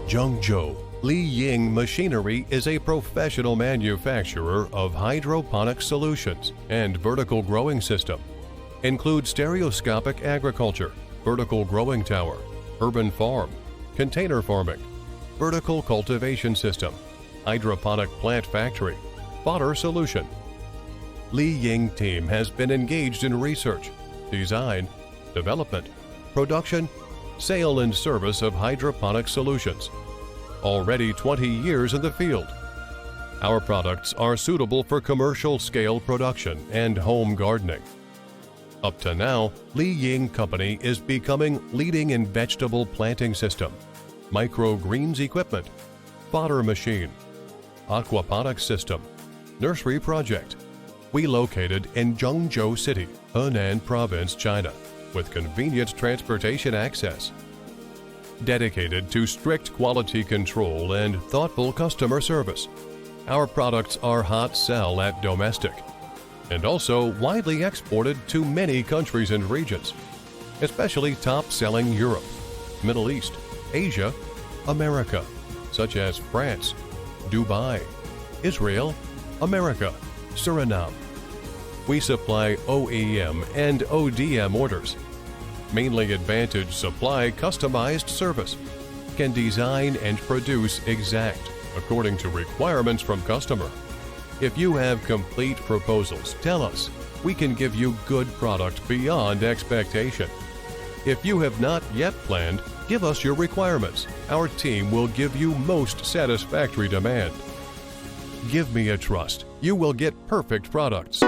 Zhengzhou, Lyine Machinery is a professional manufacturer of hydroponic solutions and vertical growing system. Includes stereoscopic agriculture, vertical growing tower, urban farm, container farming, vertical cultivation system, hydroponic plant factory, Fodder Solution. Lyine team has been engaged in research, design, development, production, sale and service of hydroponic solutions. Already 20 years in the field. Our products are suitable for commercial scale production and home gardening. Up to now, Lyine Company is becoming leading in vegetable planting system, microgreens equipment, fodder machine, aquaponics system, nursery project. We located in Zhengzhou City, Henan Province, China, with convenient transportation access. Dedicated to strict quality control and thoughtful customer service. Our products are hot sell at domestic and also widely exported to many countries and regions, especially top-selling Europe, Middle East, Asia, America, such as France, Dubai, Israel, America, Suriname. We supply OEM and ODM orders. Mainly Advantage Supply customized service. Can design and produce exact according to requirements from customer. If you have complete proposals, tell us. We can give you good product beyond expectation. If you have not yet planned, give us your requirements. Our team will give you most satisfactory demand. Give me a trust. You will get perfect products.